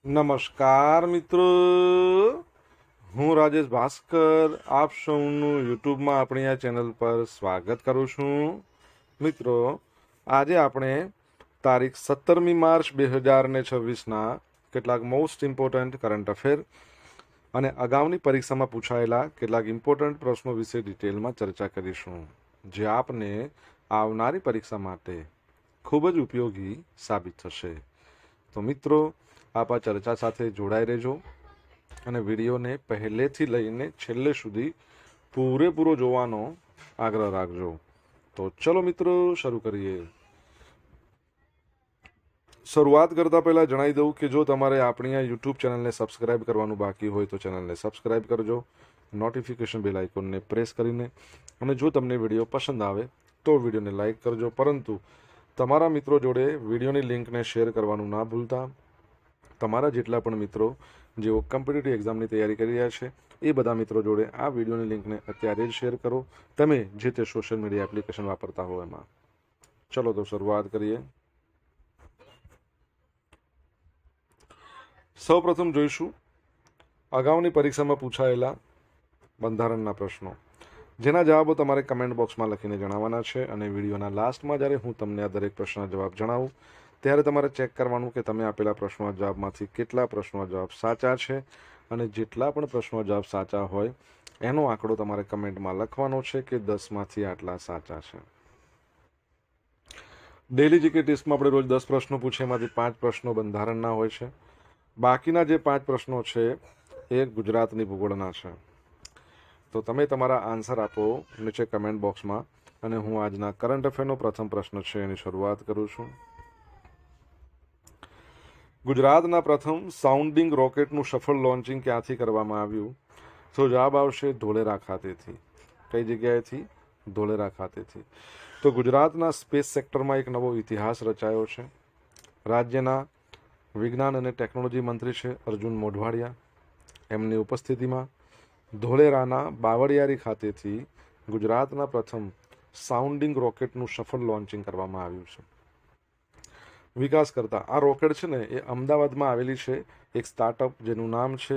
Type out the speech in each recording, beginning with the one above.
નમસ્કાર મિત્રો, હું રાજેશ ભાસ્કર આપ સૌનું યુટ્યુબમાં આપણી આ ચેનલ પર સ્વાગત કરું છું. મિત્રો, આજે આપણે તારીખ 17મી માર્ચ 2026ના કેટલાક મોસ્ટ ઇમ્પોર્ટન્ટ કરંટ અફેર અને અગાઉની પરીક્ષામાં પૂછાયેલા કેટલાક ઇમ્પોર્ટન્ટ પ્રશ્નો વિશે ડિટેલમાં ચર્ચા કરીશું, જે આપને આવનારી પરીક્ષા માટે ખૂબ જ ઉપયોગી સાબિત થશે. તો મિત્રો, આપ આ ચર્ચા સાથે જોડાઈ રહેજો અને વિડીયોને પહેલેથી લઈને છેલ્લે સુધી પૂરેપૂરો જોવાનો આગ્રહ રાખજો. તો ચલો મિત્રો, શરૂ કરીએ. શરૂઆત કરતાં પહેલાં જણાવી દઉં કે જો તમારે આપણી આ યુટ્યુબ ચેનલને સબસ્ક્રાઇબ કરવાનું બાકી હોય તો ચેનલને સબસ્ક્રાઇબ કરજો, નોટિફિકેશન બેલ આઇકોનને પ્રેસ કરીને, અને જો તમને વિડીયો પસંદ આવે તો વિડીયોને લાઇક કરજો. પરંતુ તમારા મિત્રો જોડે વિડીયોની લિંકને શેર કરવાનું ના ભૂલતા. તમારા જેટલા પણ મિત્રો જેઓ કોમ્પિટિટિવ એક્ઝામની તૈયારી કરી રહ્યા છે એ બધા મિત્રો જોડે આ વિડીયોની લિંકને અત્યારે જ શેર કરો, તમે જે તે સોશિયલ મીડિયા એપ્લિકેશન વાપરતા હો એમાં. ચલો તો શરૂઆત કરીએ. સૌપ્રથમ જોઈશું અગાઉની પરીક્ષામાં પૂછાયેલા બંધારણના પ્રશ્નો, જેના જવાબો તમારે કમેન્ટ બોક્સમાં લખીને જણાવવાના છે. અને વિડીયોના લાસ્ટમાં જ્યારે હું તમને આ દરેક પ્રશ્નના જવાબ જણાવું ત્યારે તમારે ચેક કરવાનું કે તમે આપેલા પ્રશ્નોના જવાબમાંથી કેટલા પ્રશ્નોના જવાબ સાચા છે, અને જેટલા પણ પ્રશ્નોના જવાબ સાચા હોય એનો આંકડો તમારે કમેન્ટમાં લખવાનો છે કે 10માંથી આટલા સાચા છે. ડેલી જીકે ટેસ્ટમાં આપણે રોજ 10 પ્રશ્નો પૂછીએ, એમાંથી 5 પ્રશ્નો બંધારણના હોય છે. બાકીના જે 5 પ્રશ્નો છે એ ગુજરાતની ભૂગોળના છે. તો તમે તમારા આન્સર આપો નીચે કમેન્ટ બોક્સમાં, અને હું આજના કરંટ અફેરનો પ્રથમ પ્રશ્ન છે એની શરૂઆત કરું છું. ગુજરાતના પ્રથમ સાઉન્ડિંગ રોકેટનું સફળ લોન્ચિંગ ક્યાંથી કરવામાં આવ્યું? તો જવાબ આવશે ધોલેરા ખાતેથી. કઈ જગ્યાએથી? ધોલેરા ખાતેથી. તો ગુજરાતના સ્પેસ સેક્ટરમાં એક નવો ઇતિહાસ રચાયો છે. રાજ્યના વિજ્ઞાન અને ટેકનોલોજી મંત્રી છે અર્જુન મોઢવાડિયા. એમની ઉપસ્થિતિમાં ધોલેરાના બાવળિયારી ખાતેથી ગુજરાતના પ્રથમ સાઉન્ડિંગ રોકેટનું સફળ લોન્ચિંગ કરવામાં આવ્યું છે. વિકાસ કરતા આ રોકેટ છે ને એ અમદાવાદમાં આવેલી છે એક સ્ટાર્ટઅપ જેનું નામ છે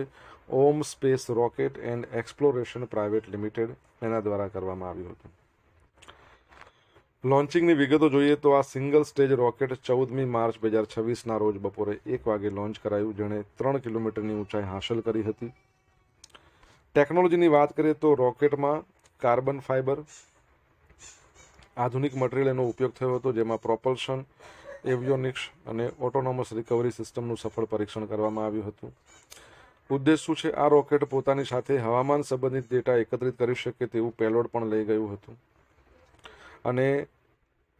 Om Space Rocket and Exploration Private Limited, એના દ્વારા કરવામાં આવ્યું હતું. લોન્ચિંગની વિગતો જોઈએ તો આ સિંગલ સ્ટેજ રોકેટ 14મી માર્ચ 2026ના રોજ બપોરે 1 વાગે લોન્ચ કરાયું, જેણે 3 કિલોમીટરની ઊંચાઈ હાંસલ કરી હતી. ટેકનોલોજીની વાત કરીએ તો રોકેટમાં કાર્બન ફાઇબર આધુનિક મટીરિયલ એનો ઉપયોગ થયો હતો, જેમાં પ્રોપલ્શન, એવિયોનિક્સ અને ઓટોનોમસ રિકવરી સિસ્ટમનું સફળ પરીક્ષણ કરવામાં આવ્યું હતું. ઉદ્દેશ શું છે? આ રોકેટ પોતાની સાથે હવામાન સંબંધિત ડેટા એકત્રિત કરી શકે તેવું પેલોડ પણ લઈ ગયું હતું, અને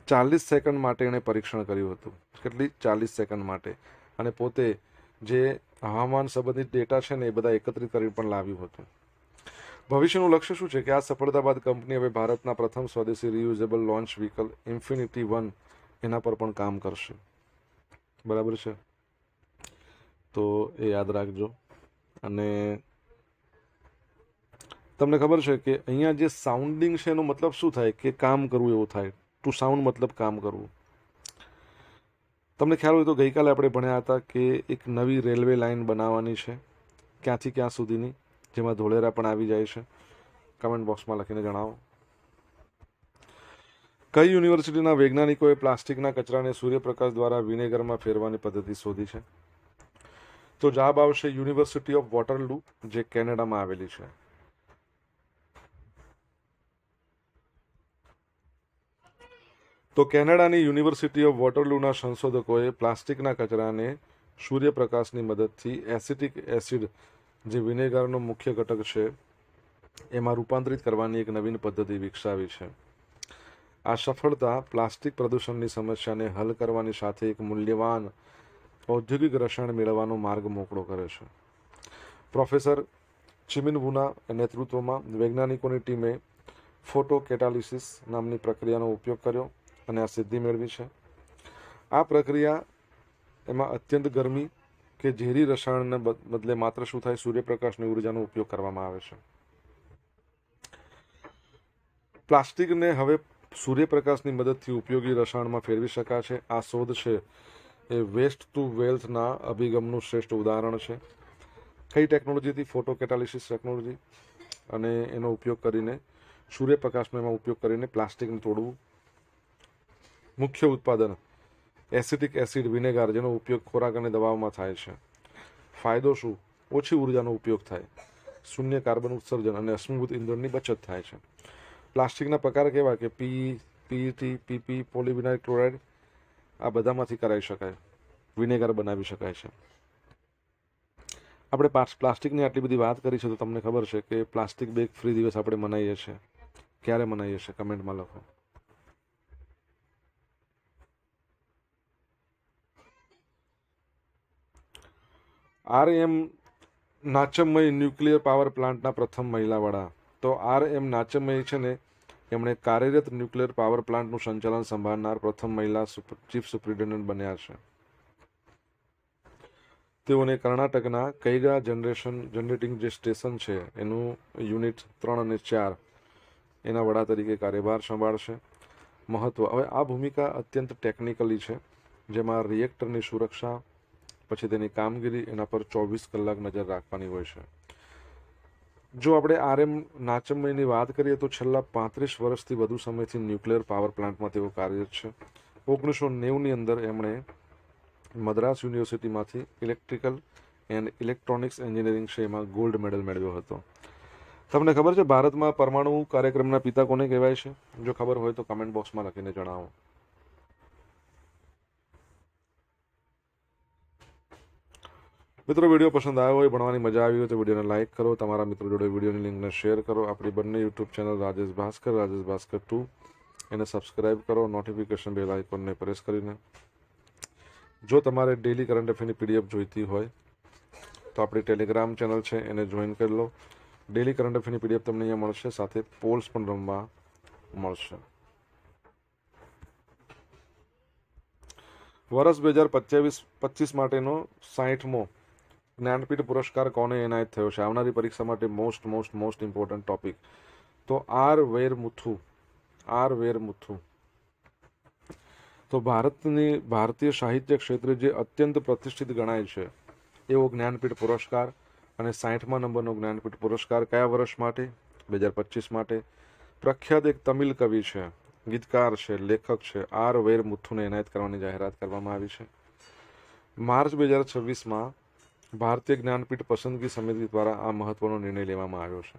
40 સેકન્ડ માટે એણે પરીક્ષણ કર્યું હતું. કેટલી? 40 સેકન્ડ માટે. અને પોતે જે હવામાન સંબંધિત ડેટા છે ને એ બધા એકત્રિત કરી પણ લાવ્યું હતું. ભવિષ્યનું લક્ષ્ય શું છે કે આ સફળતા બાદ કંપની હવે ભારતના પ્રથમ સ્વદેશી રિયુઝેબલ લોન્ચ વ્હીકલ ઇન્ફિનિટી 1 એના પર પણ કામ કરશે. બરાબર છે? તો એ યાદ રાખજો. અને તમને ખબર છે કે અહીંયા જે સાઉન્ડિંગ છે એનો મતલબ શું થાય કે કામ કરવું એવું થાય. ટુ સાઉન્ડ મતલબ કામ કરવું. તમને ખ્યાલ હોય તો ગઈકાલે આપણે ભણ્યા હતા કે એક નવી રેલવે લાઇન બનાવવાની છે, ક્યાંથી ક્યાં સુધીની, જેમાં ધોલેરા પણ આવી જાય છે. કમેન્ટ બોક્સમાં લખીને જણાવો. કઈ યુનિવર્સિટીના વૈજ્ઞાનિકોએ પ્લાસ્ટિકના કચરાને સૂર્યપ્રકાશ દ્વારા વિનેગરમાં ફેરવાની પદ્ધતિ શોધી છે? તો જવાબ આવશે યુનિવર્સિટી ઓફ વોટરલૂ, જે કેનેડામાં આવેલી છે. તો કેનેડાની યુનિવર્સિટી ઓફ વોટરલૂના સંશોધકોએ પ્લાસ્ટિકના કચરાને સૂર્યપ્રકાશની મદદથી એસિટિક એસિડ, જે વિનેગરનો મુખ્ય ઘટક છે, એમાં રૂપાંતરિત કરવાની એક નવીન પદ્ધતિ વિકસાવી છે. આ સફળતા પ્લાસ્ટિક પ્રદૂષણની સમસ્યાને હલ કરવાની સાથે એક મૂલ્યવાન ઔદ્યોગિક રસાયણ મેળવવાનો માર્ગ મોકળો કરે છે. પ્રોફેસર ચિમિનવુના નેતૃત્વમાં વૈજ્ઞાનિકોની ટીમે ફોટો કેટાલિસિસ નામની પ્રક્રિયાનો ઉપયોગ કર્યો અને આ સિદ્ધિ મેળવી છે. આ પ્રક્રિયા એમાં અત્યંત ગરમી કે ઝેરી રસાયણને બદલે માત્ર શું થાય? સૂર્યપ્રકાશની ઉર્જાનો ઉપયોગ કરવામાં આવે છે. પ્લાસ્ટિકને હવે સૂર્યપ્રકાશની મદદથી ઉપયોગી રસાયણમાં ફેરવી શકાશે. આ શોધ છે એ વેસ્ટ ટુ વેલ્થના અભિગમનું શ્રેષ્ઠ ઉદાહરણ છે. કઈ ટેકનોલોજીથી? ફોટો કેટાલિસિસ ટેકનોલોજી, અને એનો ઉપયોગ કરીને સૂર્યપ્રકાશનો એમાં ઉપયોગ કરીને પ્લાસ્ટિકને તોડવું. મુખ્ય ઉત્પાદન એસિટિક એસિડ વિનેગાર, જેનો ઉપયોગ ખોરાક અને દવાઓમાં થાય છે. ફાયદો શું? ઓછી ઉર્જાનો ઉપયોગ થાય, શૂન્ય કાર્બન ઉત્સર્જન અને અશ્મિભૂત ઇંધણની બચત થાય છે. પ્લાસ્ટિકના પ્રકાર કેવા કે પીઈટી, પીપી, પોલીવિનાઇલ ક્લોરાઇડ, આ બધામાંથી કરાવી શકાય, વિનેગર બનાવી શકાય છે. આપણે પ્લાસ્ટિકની આટલી બધી વાત કરી છે તો તમને ખબર છે કે પ્લાસ્ટિક બેગ ફ્રી દિવસ આપણે મનાવીએ છીએ. ક્યારે મનાવીએ છીએ? કમેન્ટમાં લખો. RM નાચમય ન્યુક્લિયર પાવર પ્લાન્ટના પ્રથમ મહિલા વડા. તો RM નાચમય છે ને, એમણે કાર્યરત ન્યુક્લિયર પાવર પ્લાન્ટનું સંચાલન સંભાળનાર પ્રથમ મહિલા ચીફ સુપ્રિન્ટેન્ડન્ટ બન્યા છે. તેઓને કર્ણાટકના કૈગા જનરેટિંગ જે સ્ટેશન છે એનું યુનિટ 3 અને 4 એના વડા તરીકે કાર્યભાર સંભાળશે. મહત્વ, હવે આ ભૂમિકા અત્યંત ટેકનિકલી છે, જેમાં રિએક્ટરની સુરક્ષા, પછી તેની કામગીરી, એના પર 24 કલાક નજર રાખવાની હોય છે. જો આપણે RM નાચમયની વાત કરીએ તો છેલ્લા 35 વર્ષથી વધુ સમયથી ન્યુક્લિયર પાવર પ્લાન્ટમાં તેઓ કાર્યરત છે. 1990ની અંદર એમણે મદ્રાસ યુનિવર્સિટીમાંથી ઇલેક્ટ્રિકલ એન્ડ ઇલેક્ટ્રોનિક્સ એન્જિનિયરિંગ છે એમાં ગોલ્ડ મેડલ મેળવ્યો હતો. તમને ખબર છે ભારતમાં પરમાણુ કાર્યક્રમના પિતા કોને કહેવાય છે? જો ખબર હોય તો કમેન્ટ બોક્સમાં લખીને જણાવો. મિત્રો, વિડીયો પસંદ આવ્યો હોય, ભણવાની મજા આવી હોય તો વિડીયોને લાઇક કરો, તમારા મિત્રો જોડે વિડીયોની લિંકને શેર કરો. આપણી બંને યુટ્યુબ ચેનલ રાજેશ ભાસ્કર 2 એને સબસ્ક્રાઇબ કરો, નોટિફિકેશન બેલ આઇકોનને પ્રેસ કરીને. જો તમારે ડેલી કરંટ અફેરની PDF જોઈતી હોય તો આપણી ટેલિગ્રામ ચેનલ છે એને જોઈન કરી લો. ડેલી કરંટ અફેરની PDF તમને અહીંયા મળશે, સાથે પોલ્સ પણ રમવા મળશે. વર્ષ 2025 માટેનો 60મો જ્ઞાનપીઠ પુરસ્કાર કોને એનાયત થયો છે? આવનારી પરીક્ષા માટે મોસ્ટ ઇમ્પોર્ટન્ટ ટોપિક. તો R વેરમુથુ. તો ભારતીય સાહિત્ય ક્ષેત્રે જે અત્યંત પ્રતિષ્ઠિત ગણાય છે એવો જ્ઞાનપીઠ પુરસ્કાર, અને 60મા નંબરનો જ્ઞાનપીઠ પુરસ્કાર કયા વર્ષ માટે? 2025 માટે. પ્રખ્યાત એક તમિલ કવિ છે, ગીતકાર છે, લેખક છે, R વેરમુથુને એનાયત કરવાની જાહેરાત કરવામાં આવી છે. માર્ચ 2026માં ભારતીય જ્ઞાનપીઠ પસંદગી સમિતિ દ્વારા આ મહત્વનો નિર્ણય લેવામાં આવ્યો છે.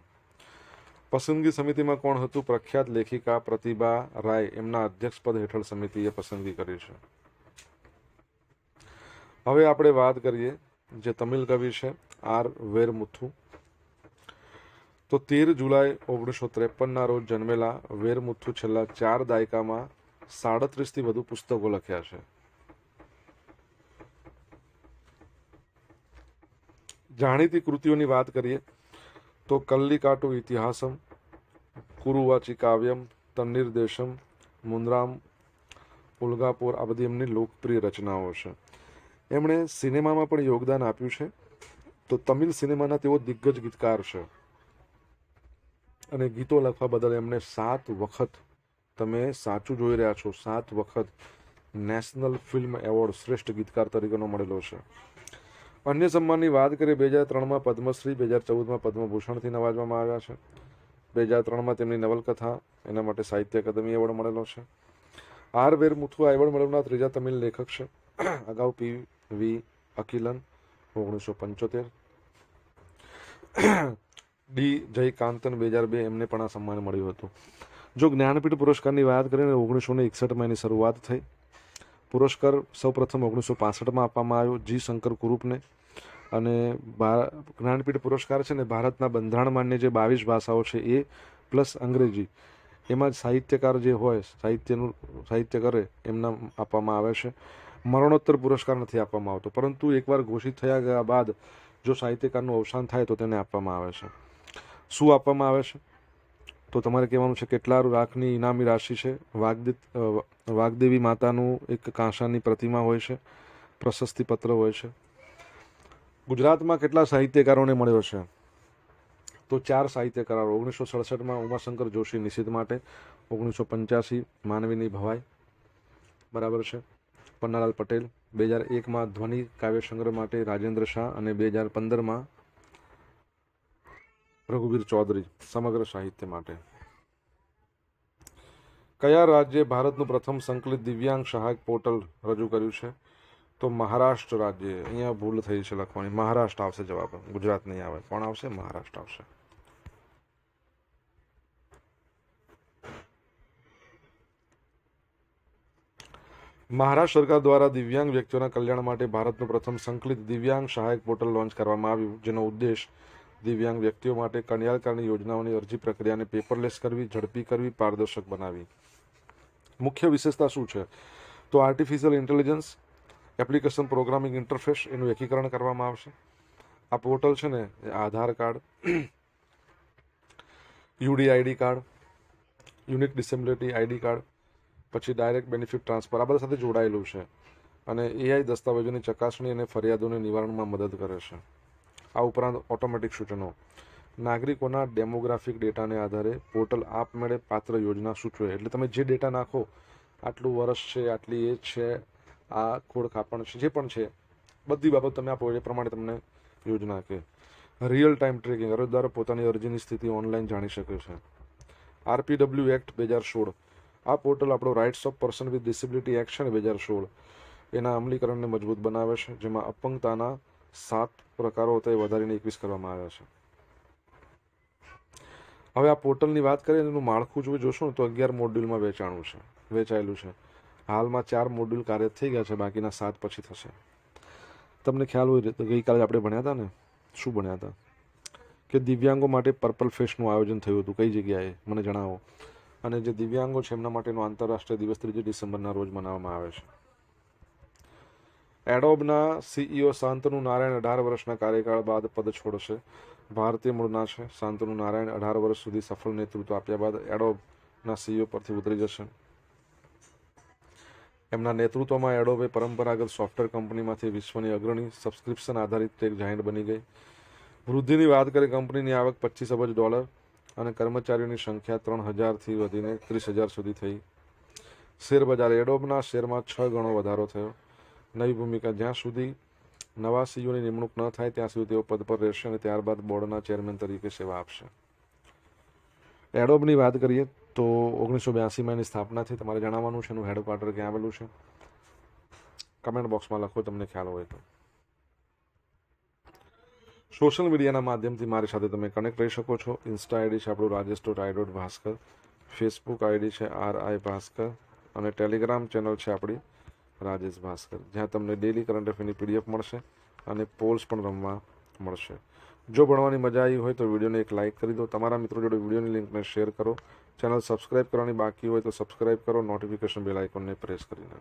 પસંદગી સમિતિમાં કોણ હતું? પ્રખ્યાત લેખિકા પ્રતિભા રાય, એમના અધ્યક્ષપદ હેઠળ સમિતિએ પસંદગી કરી છે. હવે આપણે વાત કરીએ જે તમિલ કવિ છે R વેરમુથુ. તો 13 જુલાઈ 1953ના રોજ જન્મેલા વેરમુથુ છેલ્લા 4 દાયકામાં 37થી વધુ પુસ્તકો લખ્યા છે. જાણીતી કૃતિઓની વાત કરીએ તો કલ્લિકાટુ ઇતિહાસમ, કુરુવાચી કાવ્યમ, તન્નિર્દેશમ, મુન્દ્રામ, ઉલ્ગાપોર, આ બધી એમની લોકપ્રિય રચનાઓ છે. એમણે સિનેમામાં પણ યોગદાન આપ્યું છે. તો તમિલ સિનેમાના તેઓ દિગ્ગજ ગીતકાર છે, અને ગીતો લખવા બદલ એમને 7 વખત, તમે સાચું જોઈ રહ્યા છો, 7 વખત નેશનલ ફિલ્મ એવોર્ડ શ્રેષ્ઠ ગીતકાર તરીકેનો મળેલો છે. અન્ય સન્માનની વાત કરીએ, 2003માં પદ્મશ્રી, 2014માં પદ્મભૂષણથી નવાજવામાં આવ્યા છે. 2003માં તેમની નવલકથા, એના માટે સાહિત્ય અકાદમી એવોર્ડ મળેલો છે. R વેરમુથુ આ એવોર્ડ મેળવનાર 3જા તમિલ લેખક છે. અગાઉ PV અકિલન 1975, D જયકાંતન 2002, એમને પણ આ સન્માન મળ્યું હતું. જો જ્ઞાનપીઠ પુરસ્કારની વાત કરીએ 1961માં એની શરૂઆત થઈ. પુરસ્કાર સૌપ્રથમ 1965માં આપવામાં આવ્યો G શંકર કુરૂપને. અને જ્ઞાનપીઠ પુરસ્કાર છે ને ભારતના બંધારણ માન્ય જે 22 ભાષાઓ છે એ પ્લસ અંગ્રેજી, એમાં જ સાહિત્યકાર જે હોય, સાહિત્ય કરે એમના આપવામાં આવે છે. મરણોત્તર પુરસ્કાર નથી આપવામાં આવતો, પરંતુ એકવાર ઘોષિત થયા ગયા બાદ જો સાહિત્યકારનું અવસાન થાય તો તેને આપવામાં આવે છે. શું આપવામાં આવે છે? તો તમારે કહેવાનું છે કેટલા લાખની ઇનામી રાશિ છે. વાગ્દેવી માતાનું એક કાંસાની પ્રતિમા હોય છે, પ્રશસ્તિ પત્ર હોય છે. ગુજરાતમાં કેટલા સાહિત્યકારોને મળ્યો છે? તો 4 સાહિત્યકારો. 1967માં ઉમાશંકર જોશી નિષિદ્ધ માટે, 1985 માનવીની ભવાઈ, બરાબર છે, પન્નાલાલ પટેલ, 2001માં ધ્વનિ કાવ્ય સંગ્રહ માટે રાજેન્દ્ર શાહ અને 2015માં રઘુવીર ચૌધરી સમગ્ર સાહિત્ય માટે. કયા રાજ્યે ભારતનું પ્રથમ સંકલિત દિવ્યાંગ સહાયક પોર્ટલ રજૂ કર્યું છે? તો મહારાષ્ટ્ર રાજ્ય. અહીંયા ભૂલ થઈ છે લખવાની, મહારાષ્ટ્ર આવશે જવાબ, ગુજરાત નહીં આવે. કોણ આવશે? મહારાષ્ટ્ર આવશે. મહારાષ્ટ્ર સરકાર દ્વારા દિવ્યાંગ વ્યક્તિઓના કલ્યાણ માટે ભારતનું પ્રથમ સંકલિત દિવ્યાંગ સહાયક પોર્ટલ લોન્ચ કરવામાં આવ્યું, જેનો ઉદ્દેશ દિવ્યાંગ વ્યક્તિઓ માટે કલ્યાણકારી યોજનાઓની અરજી પ્રક્રિયાને પેપરલેસ કરવી, ઝડપી કરવી, પારદર્શક બનાવી. મુખ્ય વિશેષતા શું છે? તો artificial intelligence, application programming interface, એનું એકીકરણ કરવામાં આવશે. આ પોર્ટલ છે ને એ Aadhaar card, UDID card, unique disability ID card, પછી ડાયરેક્ટ બેનિફિટ ટ્રાન્સફર, આ બધા સાથે જોડાયેલું છે અને એઆઈ દસ્તાવેજોની ચકાસણી અને ફરિયાદોને નિવારણમાં મદદ કરે છે. આ ઉપરાંત ઓટોમેટિક સૂચનો, નાગરિકોના ડેમોગ્રાફિક ડેટાને આધારે પોર્ટલ આપમેળે પાત્ર યોજના સૂચવે. એટલે તમે જે ડેટા નાખો, આટલું વર્ષ છે, આટલી એજ છે, આ ખોડ કાપણ છે, જે પણ છે, બધી બાબત તમે આપો એ પ્રમાણે તમને યોજના કે. રિયલ ટાઈમ ટ્રેકિંગ, અરજદારો પોતાની અરજીની સ્થિતિ ઓનલાઈન જાણી શકે છે. આરપીડબ્લ્યુ એક્ટ 2016, આ પોર્ટલ આપણો rights of person with disability act છે ને 2016, એના અમલીકરણને મજબૂત બનાવે છે, જેમાં અપંગતાના 7 પ્રકારો હતા એ વધારીને 21 કરવામાં આવ્યા છે. હવે આ પોર્ટલની વાત કરીએ, એનું માળખું જો જોશો ને તો 11 મોડ્યુલમાં વેચાયેલું છે. હાલમાં 4 મોડ્યુલ કાર્યરત થઈ ગયા છે, બાકીના 7 પછી થશે. તમને ખ્યાલ હોય તો ગઈકાલે આપણે ભણ્યા હતા ને, શું ભણ્યા હતા કે દિવ્યાંગો માટે પર્પલ ફેસ્ટનું આયોજન થયું હતું. કઈ જગ્યાએ મને જણાવો. અને જે દિવ્યાંગો છે એમના માટેનો આંતરરાષ્ટ્રીય દિવસ 3 ડિસેમ્બરના રોજ મનાવવામાં આવે છે. એડોબના સીઈઓ શાંતનુ નારાયણ 18 વર્ષના કાર્યકાળ બાદ પદ છોડશે. ભારતીય મૂળના છે શાંતનુ નારાયણ. 18 વર્ષ સુધી સફળ નેતૃત્વ આપ્યા બાદ એડોબના સીઈઓ પરથી ઉતરી જશે. એમના નેતૃત્વમાં એડોબે પરંપરાગત સોફ્ટવેર કંપનીમાંથી વિશ્વની અગ્રણી સબસ્ક્રિપ્શન આધારિત ટેક જાયન્ટ બની ગઈ. વૃદ્ધિની વાત કરીએ, કંપનીની આવક $25 અબજ અને કર્મચારીઓની સંખ્યા 3000થી વધીને 30,000 સુધી થઈ. શેરબજાર, એડોબના શેરમાં 6 ગણો વધારો થયો. નવી ભૂમિકા, જ્યાં સુધી નવા સીઈઓની નિમણૂક ન થાય ત્યાં સુધી તેઓ પદ પર રહેશે અને ત્યારબાદ બોર્ડના ચેરમેન તરીકે સેવા આપશે. એડોબની વાત કરીએ તો 1982માં એની સ્થાપના થઈ. તમારે જણાવવાનું છે એનું હેડક્વાર્ટર ક્યાં આવેલું છે. કમેન્ટ બોક્સમાં લખો તમને ખ્યાલ હોય તો. સોશિયલ મીડિયાના માધ્યમથી મારી સાથે તમે કનેક્ટ રહી શકો છો. ઇન્સ્ટા આઈડી છે આપણું rajesh.i.bhaskar, ફેસબુક આઈડી છે RI ભાસ્કર અને ટેલિગ્રામ ચેનલ છે આપણી રાજેશ ભાસ્કર, જ્યાં તમને ડેલી કરંટ અફેરની PDF મળશે અને પોલ્સ પણ રમવા મળશે. જો ભણવાની મજા આવી હોય તો વિડીયોને એક લાઇક કરી દો. તમારા મિત્રો જોડે વિડીયોની લિંકને શેર કરો. ચેનલ સબસ્ક્રાઇબ કરવાની બાકી હોય તો સબસ્ક્રાઇબ કરો, નોટિફિકેશન બેલ આઇકોનને પ્રેસ કરીને.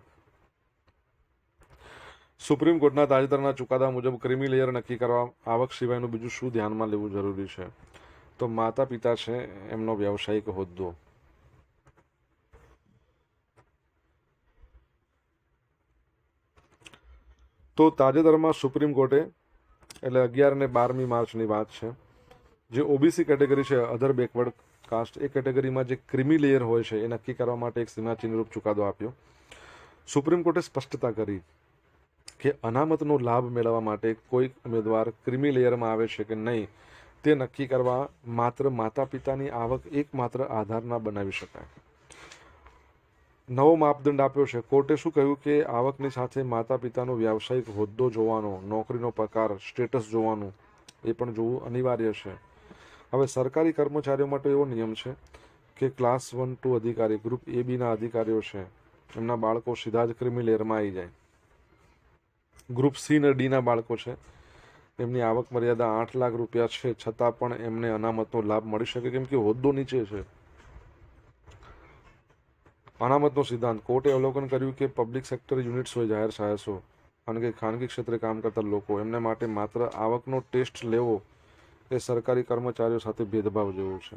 સુપ્રીમ કોર્ટના તાજેતરના ચુકાદા મુજબ ક્રિમી લેયર નક્કી કરવા આવક સિવાયનું બીજું શું ધ્યાનમાં લેવું જરૂરી છે? તો માતા પિતા છે એમનો વ્યવસાયિક હોદ્દો. તો તાજેતરમાં સુપ્રીમ કોર્ટે, એટલે 11 અને 12મી માર્ચની વાત છે, જે ઓબીસી કેટેગરી છે, અધર બેકવર્ડ કાસ્ટ, એ કેટેગરીમાં જે ક્રિમી લેયર હોય છે એ નક્કી કરવા માટે એક સીમાચિહ્નરૂપ ચુકાદો આપ્યો. સુપ્રીમ કોર્ટે સ્પષ્ટતા કરી કે અનામતનો લાભ મેળવવા માટે કોઈ ઉમેદવાર ક્રિમી લેયરમાં આવે છે કે નહીં તે નક્કી કરવા માત્ર માતા પિતાની આવક એકમાત્ર આધાર ના બનાવી શકાય. નવો માપદંડ આપ્યો છે. કોર્ટે શું કહ્યું કે આવકની સાથે માતા પિતાનો વ્યાવસાયિક હોદ્દો જોવાનો, નોકરીનો પ્રકાર, સ્ટેટસ જોવાનું, એ પણ જોવું અનિવાર્ય છે. હવે સરકારી કર્મચારીઓ માટે એવો નિયમ છે કે ક્લાસ 1-2 અધિકારી, ગ્રુપ AB-ના અધિકારીઓ છે, એમના બાળકો સીધા જ ક્રિમી લેયરમાં આવી જાય. ગ્રુપ C અને D ના બાળકો છે, એમની આવક મર્યાદા 8 લાખ રૂપિયા છે, છતાં પણ એમને અનામતનો લાભ મળી શકે, કેમ કે હોદ્દો નીચે છે. અનામતનો સિદ્ધાંત. કોર્ટે અવલોકન કર્યું કે પબ્લિક સેક્ટર યુનિટ્સ હોય, જાહેર સાહસો અને કે ખાનગી ક્ષેત્રે કામ કરતા લોકો, એમને માટે માત્ર આવકનો ટેસ્ટ લેવો એ સરકારી કર્મચારીઓ સાથે ભેદભાવ જેવું છે.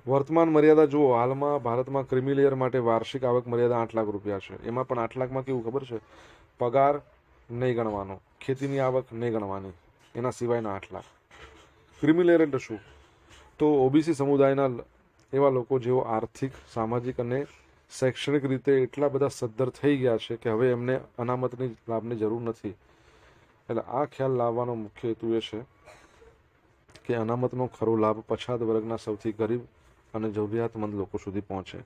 વર્તમાન મર્યાદા જુઓ. હાલમાં ભારતમાં ક્રિમી લેયર માટે વાર્ષિક આવક મર્યાદા 8 લાખ રૂપિયા છે. એમાં પણ 8 લાખમાં કેવું ખબર છે? પગાર નહીં ગણવાનો, ખેતીની આવક નહીં ગણવાની, એના સિવાયના 8 લાખ. ક્રિમી લેયર એટલે શું? તો ઓબીસી સમુદાયના એવા લોકો જેઓ આર્થિક, સામાજિક અને શૈક્ષણિક રીતે એટલા બધા સદ્ધર થઈ ગયા છે કે હવે એમને અનામતની લાભની જરૂર નથી. એટલે આ ખ્યાલ લાવવાનો મુખ્ય હેતુ એ છે કે અનામતનો ખરો લાભ પછાત વર્ગના સૌથી ગરીબ અને જરૂરિયાતમંદ લોકો સુધી પહોંચે.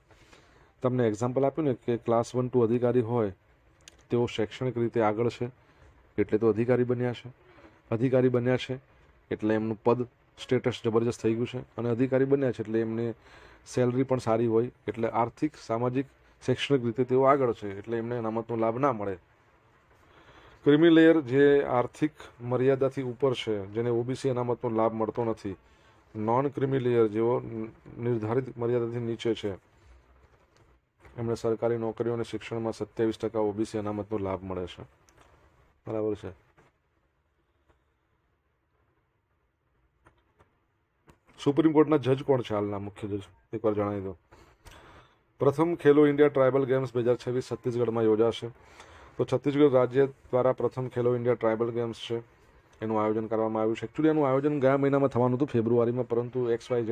તમને એક્ઝામ્પલ આપ્યું ને કે ક્લાસ 1 to અધિકારી હોય તેઓ શૈક્ષણિક રીતે આગળ છે એટલે તો અધિકારી બન્યા છે. અધિકારી બન્યા છે એટલે એમનું પદ સ્ટેટસ જબરજસ્ત થઈ ગયું છે, અને અધિકારી બન્યા છે એટલે એમને સેલરી પણ સારી હોય, એટલે આર્થિક, સામાજિક, શૈક્ષણિક રીતે તેઓ આગળ છે એટલે એમને અનામતનો લાભ ના મળે. ક્રિમી લેયર જે આર્થિક મર્યાદાથી ઉપર છે, જેને ઓબીસી અનામતનો લાભ મળતો નથી. નોન ક્રિમી લેયર જેઓ નિર્ધારિત મર્યાદાથી નીચે છે, એમને સરકારી નોકરીઓ અને શિક્ષણમાં 27% ઓબીસી અનામતનો લાભ મળે છે. બરાબર છે. સુપ્રીમ કોર્ટના જજ કોણ છે હાલના મુખ્ય જજ? એકવાર જણાવી દો. પ્રથમ ખેલો ઇન્ડિયા ટ્રાઇબલ ગેમ્સ 2026 છત્તીસગઢમાં યોજાશે. તો છત્તીસગઢ રાજ્ય દ્વારા પ્રથમ ખેલો ઇન્ડિયા ટ્રાઇબલ ગેમ્સ છે એનું આયોજન કરવામાં આવ્યું છે. એકચ્યુઅલી એનું આયોજન ગયા મહિનામાં થવાનું હતું, ફેબ્રુઆરીમાં, પરંતુ XYZ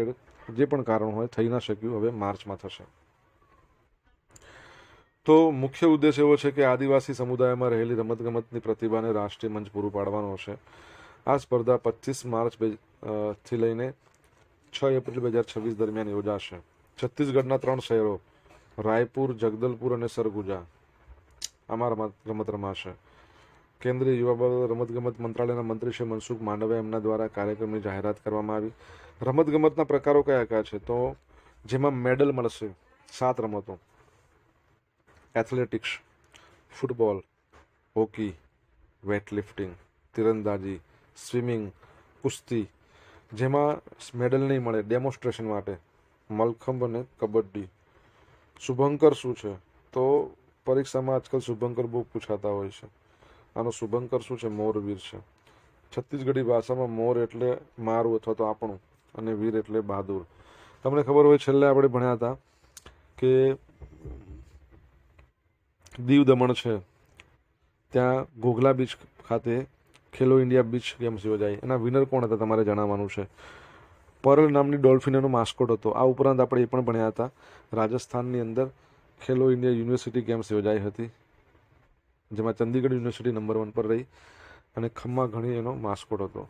જે પણ કારણ હોય થઈ ના શક્યું, હવે માર્ચમાં થશે. તો મુખ્ય ઉદ્દેશ એવો છે કે આદિવાસી સમુદાયમાં રહેલી રમતગમતની પ્રતિભાને રાષ્ટ્રીય મંચ પૂરું પાડવાનો છે. આ સ્પર્ધા 25 માર્ચ થી લઈને 6 એપ્રિલ 2026 દરમિયાન યોજાશે. છત્તીસગઢના 3 શહેરો રાયપુર, જગદલપુર અને સરગુજા આમાં રમત રમાશે. કેન્દ્રીય યુવા બાબત રમતગમત મંત્રાલયના મંત્રી શ્રી મનસુખ માંડવિયા એમના દ્વારા કાર્યક્રમની જાહેરાત કરવામાં આવી. રમતગમતના પ્રકારો કયા કયા છે? તો જેમાં મેડલ મળશે 7 રમતો: એથ્લેટિક્સ, ફૂટબોલ, હોકી, વેટલિફ્ટિંગ, તીરંદાજી, સ્વિમિંગ, કુસ્તી. જેમાં મેડલ નહીં મળે ડેમોન્સ્ટ્રેશન માટે મલખંભ અને કબડ્ડી. શુભંકર શું છે? તો પરીક્ષામાં આજકાલ શુભંકર બહુ પૂછાતા હોય છે. આનો શુભંકર શું છે? મોરવીર છે. છત્તીસગઢી ભાષામાં મોર એટલે મારું અથવા તો આપણું, અને વીર એટલે બહાદુર. તમને ખબર હોય, છેલ્લે આપણે ભણ્યા હતા કે દીવ દમણ છે ત્યાં ઘોઘલા બીચ ખાતે ખેલો ઇન્ડિયા બીચ ગેમ્સ યોજાઈ. એના વિનર કોણ હતા તમારે જણાવવાનું છે. પર્લ નામની ડોલ્ફિન એનો માસ્કોટ હતો. આ ઉપરાંત આપણે એ પણ ભણ્યા હતા રાજસ્થાનની અંદર ખેલો ઇન્ડિયા યુનિવર્સિટી ગેમ્સ યોજાઈ હતી, જેમાં ચંદીગઢ યુનિવર્સિટી નંબર 1 પર રહી, અને ખમ્મા ઘણી એનો માસ્કોટ હતો.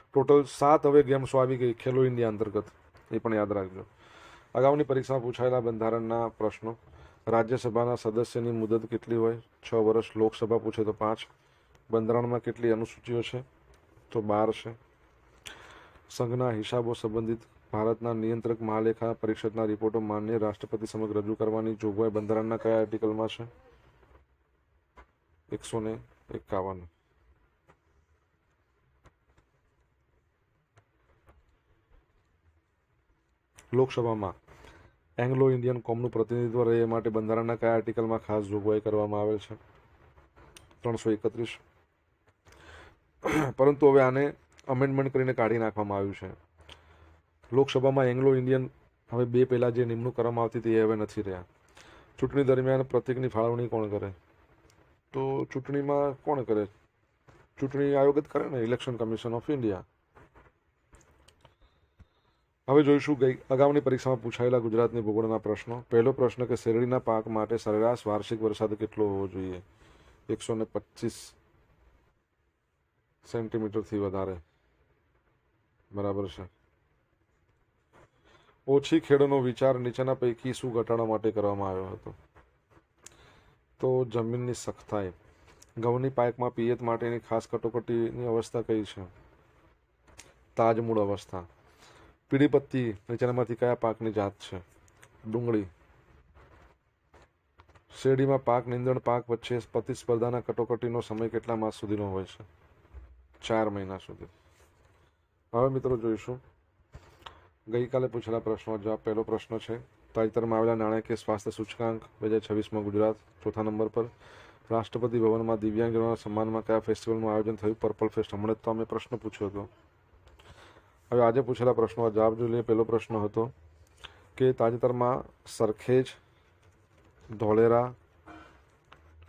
ટોટલ 7 હવે ગેમ્સો આવી ગઈ ખેલો ઇન્ડિયા અંતર્ગત, એ પણ યાદ રાખજો. અગાઉની પરીક્ષામાં પૂછાયેલા બંધારણના પ્રશ્નો: રાજ્યસભાના સદસ્યની મુદત કેટલી હોય? 6 વર્ષ. લોકસભા પૂછે તો 5. બંધારણમાં કેટલી અનુસૂચિઓ છે? તો 12 છે. સંઘના હિસાબો સંબંધિત ભારતના નિયંત્રક મહાલેખા પરિષદના રિપોર્ટો માનનીય રાષ્ટ્રપતિ સમક્ષ રજૂ કરવાની જોગવાઈ બંધારણના કયા આર્ટિકલમાં છે? 151. લોકસભામાં એંગ્લો ઇન્ડિયન કોમનું પ્રતિનિધિત્વ રહે એ માટે બંધારણના કયા આર્ટિકલમાં ખાસ જોગવાઈ કરવામાં આવેલ છે? 331. પરંતુ હવે આને અમેન્ડમેન્ટ કરીને કાઢી નાખવામાં આવ્યું છે. લોકસભામાં એંગ્લો ઇન્ડિયન હવે 2 પહેલાં જે નિમણૂક કરવામાં આવતી હતી એ હવે નથી રહ્યા. ચૂંટણી દરમિયાન પ્રતિકની ફાળવણી કોણ કરે? તો ચૂંટણીમાં કોણ કરે? ચૂંટણી આયોગ જ કરે ને, ઇલેક્શન કમિશન ઓફ ઇન્ડિયા. હવે જોઈશું અગાઉની પરીક્ષામાં પૂછાયેલા ગુજરાતની ભૂગોળના પ્રશ્નો. પહેલો પ્રશ્ન કે શેરડીના પાક માટે સરેરાશ વાર્ષિક વરસાદ કેટલો હોવો જોઈએ? 125 સેન્ટીમીટરથી વધારે. બરાબર છે. ઓછી ખેડનો વિચાર નીચેના પૈકી શું ઘટાડવા માટે કરવામાં આવ્યો હતો? તો જમીનની સખ્તાઈ. ઘઉંની પાકમાં પિયત માટેની ખાસ કટોકટીની અવસ્થા કઈ છે? તાજમૂળ અવસ્થા. પીળી પત્તી નીચેનામાંથી કયા પાકની જાત છે? ડુંગળી. શેરડીમાં પાક નિંદણ પાક વચ્ચે પ્રતિસ્પર્ધાના કટોકટીનો સમય કેટલા માસ સુધીનો હોય છે? 4 મહિના સુધી. હવે મિત્રો જોઈશું ગઈકાલે પૂછેલા પ્રશ્નો જવાબ. પહેલો પ્રશ્ન છે, તાજેતરમાં આવેલા નાણાકીય સ્વાસ્થ્ય સૂચકાંક 2026માં ગુજરાત 4થા નંબર પર. રાષ્ટ્રપતિ ભવનમાં દિવ્યાંગજનોના સન્માનમાં કયા ફેસ્ટિવલનું આયોજન થયું? Purple fest. હમણાં તો અમે પ્રશ્ન પૂછ્યો હતો. હવે આજે પૂછેલા પ્રશ્નો જવાબ જોઈ લઈએ. પહેલો પ્રશ્ન હતો કે તાજેતરમાં સરખેજ, ધોલેરા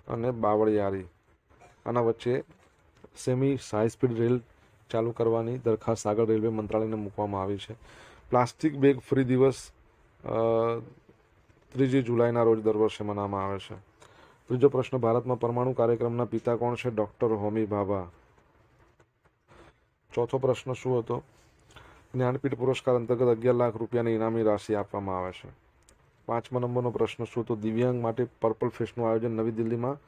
અને બાવળિયારી આના વચ્ચે સેમી હાઈ સ્પીડ રેલ ચાલુ કરવાની દરખાસ્ત આગળ રેલવે મંત્રાલયને મૂકવામાં આવી છે. પ્લાસ્ટિક બેગ ફ્રી દિવસ 3 જુલાઈના રોજ દર વર્ષે મનાવવામાં આવે છે. ત્રીજો પ્રશ્ન, ભારતમાં પરમાણુ કાર્યક્રમના પિતા કોણ છે? ડૉક્ટર હોમી ભાભા. ચોથો પ્રશ્ન શું હતો? જ્ઞાનપીઠ પુરસ્કાર અંતર્ગત 11 લાખ રૂપિયાની ઇનામી રાશિ આપવામાં આવે છે. 5મા નંબરનો પ્રશ્ન શું હતો? દિવ્યાંગ માટે પર્પલ ફેસ્ટનું આયોજન નવી દિલ્હીમાં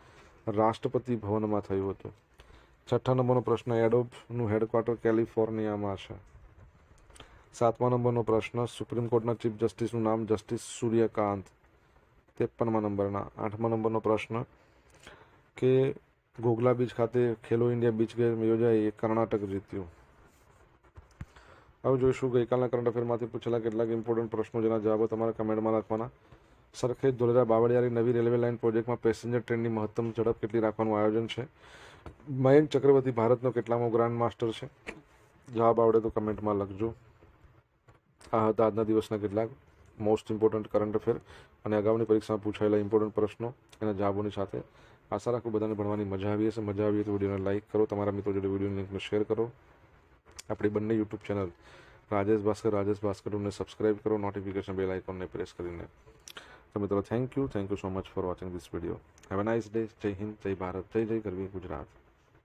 રાષ્ટ્રપતિ ભવનમાં થયું હતું. 6ઠ્ઠા નંબરનો પ્રશ્ન, એડોબનું હેડક્વાર્ટર કેલિફોર્નિયામાં છે. 7મા નંબરનો પ્રશ્ન, સુપ્રીમ કોર્ટના ચીફ જસ્ટિસનું નામ? જસ્ટિસ સૂર્યકાંત. 53મા નંબરના. 8મા નંબરનો પ્રશ્ન કે ઘોઘલા બીચ ખાતે ખેલો ઇન્ડિયા બીચ ગેમ યોજાઈ એ કર્ણાટક જીત્યું. હવે જોઈશું ગઈકાલના કરંટ અફેરમાંથી પૂછેલા કેટલાક ઇમ્પોર્ટન્ટ પ્રશ્નો, જેના જવાબો તમારે કમેન્ટમાં લખવાના. સરખેજ ધોલેરા બાવળિયારી નવી રેલવે લાઇન પ્રોજેક્ટમાં પેસેન્જર ટ્રેનની મહત્તમ ઝડપ કેટલી રાખવાનું આયોજન છે? મયંક ચક્રવર્તી ભારતનો કેટલામો ગ્રાન્ડ માસ્ટર છે? જવાબ આવડે તો કમેન્ટમાં લખજો. આ હતા આજના દિવસના કેટલાક મોસ્ટ ઇમ્પોર્ટન્ટ કરંટ અફેર અને અગાઉની પરીક્ષામાં પૂછાયેલા ઇમ્પોર્ટન્ટ પ્રશ્નો એના જવાબોની સાથે. આશા રાખું બધાને ભણવાની મજા આવી હશે. મજા આવી તો વિડીયોને લાઇક કરો, તમારા મિત્રો જોડે વિડીયોની લિંકને શેર કરો. આપણી બંને યુટ્યુબ ચેનલ રાજેશ ભાસ્કરને સબસ્ક્રાઇબ કરો, નોટિફિકેશન બેલ આઇકોનને પ્રેસ કરીને. તો મિત્રો, thank you so much for watching this video. Have a nice day. જય હિન્દ, જય ભારત, જય ગરવી ગુજરાત.